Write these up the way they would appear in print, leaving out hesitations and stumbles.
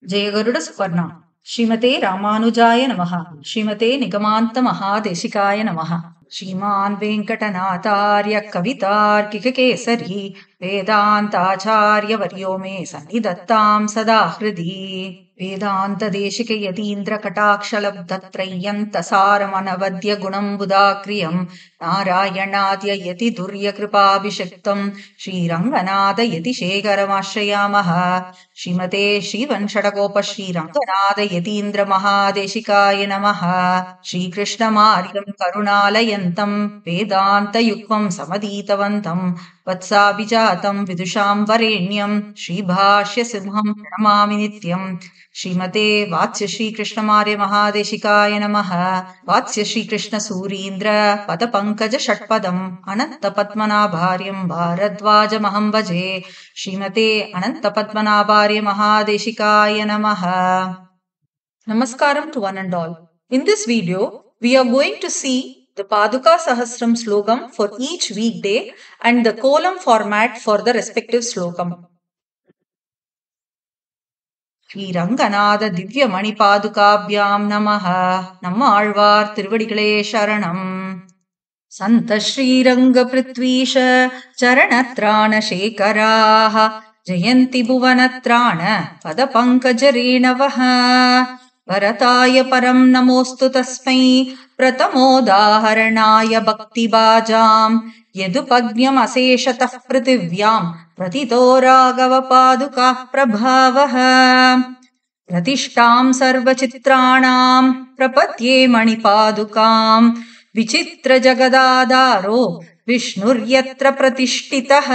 जय गरुड सुपर्णा। श्रीमते रामानुजाय नमः। श्रीमते निगमान्त महादेशिकाय नमः। श्रीमान् वेङ्कटनाथार्य कवितार्किककेसरी वेदान्ताचार्यवर्यो मे सन्निधत्तां सदा हृदि। वेदान्तदेशिकयतीन्द्रकटाक्षलब्धत्रय्यन्तसारमनवद्य गुणम्बुदाक्रियम् नारायणाद्ययति दुर्यकृपाभिषिक्तम् श्रीरङ्गनाथयतिशेखरमाश्रयामः। श्रीमते श्रीवंशटकोप श्रीरङ्गनाथयतीन्द्रमहादेशिकाय नमः। श्रीकृष्णमार्गम् करुणालयन्तम् वेदान्तयुक्तम् समदीतवन्तम् वत्साभिजातम् विदुषाम् वरेण्यम् श्रीभाष्यसिंहम् प्रणमामि नित्यम्। श्रीमते वात्स्य श्रीकृष्णमार्य महादेशिकाय नमः। वात्स्य श्रीकृष्णसूरीन्द्र पदपङ्कज षट्पदम् अनन्तपद्मनाभार्यम् भारद्वाजमहम् भजे। श्रीमते अनन्तपद्मनाभार्य महादेशिकाय नमः। Namaskaram to one and all. In this video, we are going to see the Paduka Sahasram slokam for each weekday and the column format for the respective slokam. Sriranganatha திவ்ய மணி பாதுகாபியாம் நமஹ. நம்ம ஆழ்வார் திருவடிகளே சரணம். சந்த ஸ்ரீரங்க பிருத்வீஷ சரணத்ராண சேகராஹ ஜெயந்தி புவனத்ராண பத பங்கஜரேணவஹ. வரதாய பரம் நமோஸ்து தஸ்மை பிரதமோதாஹரணாய பக்திபாஜாம் யதுபக்ஞம் அசேஷதः பிருத்திவ்யாம் பிரதிதோ ராகவ பாதுகா பிரபாவः. பிரதிஷ்டாம் சர்வசித்ராணாம் பிரபத்யே மணிபாதுகாம் விசித்ர ஜகதாதாரோ விஷ்ணுர்யத்ர பிரதிஷ்டிதः.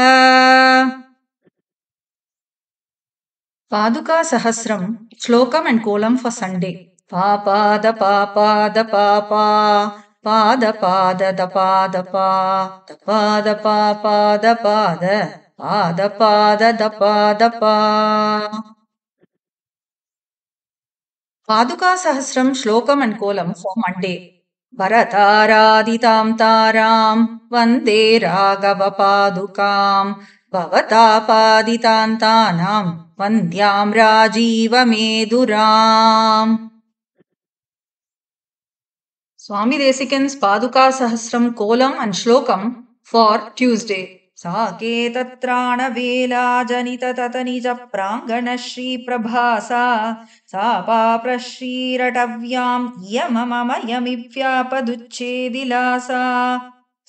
Paduka Sahasram Shlokam and column for Sunday. Papada papada papa pada pada da pada pa da pada papada pada pada pada da pada pa. Paduka Sahasram Shlokam and column for Monday. Bharatārādhitāṃ tāraṃ vande rāghava pādukāṃ भवतापादितान्तानां वन्द्यां राजीवमेधुराम्. Swami Desikan's Paduka Sahasram column and shlokam for Tuesday. Sake tatrana vela janita tatanija prangana shri prabhasa sapa prashri ratavyam yamamama yamivyaapaduchedilasa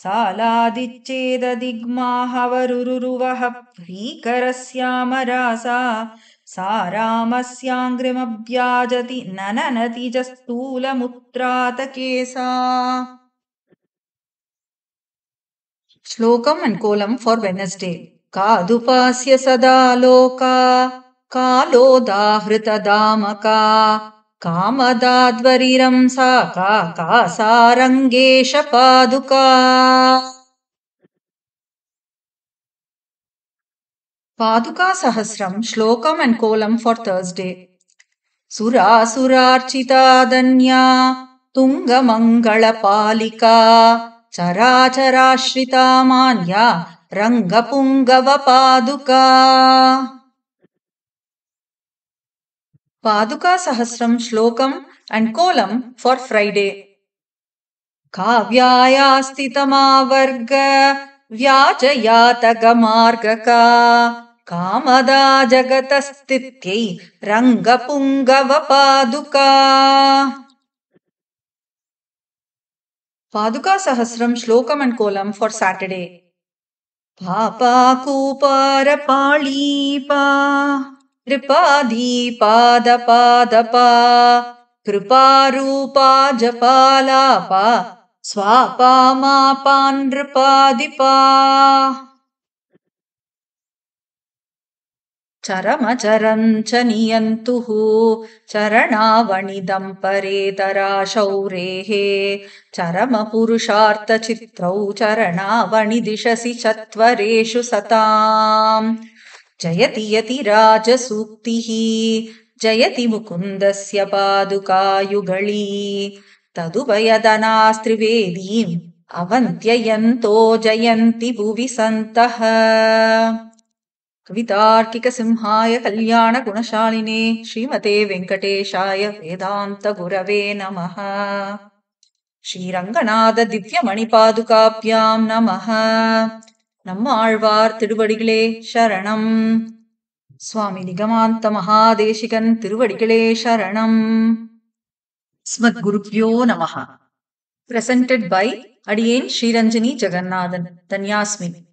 सालादिच्छेददिग्माहवरुरुवः प्रीकरस्यामरासा सारामस्याङ्घ्रिमभ्याजति नननतिजस्थूलमुत्रातकेसा. Shlokam and column for Wednesday. Kadupasya sada loka kalodahritadamaka कामदाद्वरिरं साका कासारङ्गेश पादुका. Paduka Sahasram Shlokam and column for Thursday. Surasuraarchita danya tunga mangala palika characharashrita manya rangapungava paduka. Paduka Sahasram Shlokam and column for Friday. Kavyayastitamavarga vyajayatagamargaka kamada jagatasthityai rangapungava paduka. Paduka Sahasram Shlokam and column for Saturday. Papa kupara palipa कृपाधीपादपादपा कृपारूपा जपालापा स्वापामापान् नृपादिपा. चरमचरञ्च नियन्तुः चरणावणिदं परेतरा शौरेः चरमपुरुषार्थचित्रौ चरणावणिदिशसि चत्वरेषु सताम्. जयति यतिराजसूक्तिः जयति मुकुन्दस्य पादुकायुगळी तदुभयधनास्त्रिवेदीम् अवन्त्ययन्तो जयन्ति भुवि सन्तः. कवितार्किकसिंहाय कल्याणगुणशालिने श्रीमते वेङ्कटेशाय वेदान्तगुरवे नमः। ஸ்ரீரங்கநாத திவ்யமணிபாதுகாப்யாம் நமः. நம்மாழ்வார் திருவடிகளே சரணம். சுவாமி நிகமாந்த மகாதேசிகன் திருவடிகளே சரணம். ஸ்மத்குருப்யோ நமः. Presented by Adiyen Sriranjani Jagannathan, Danyasmi.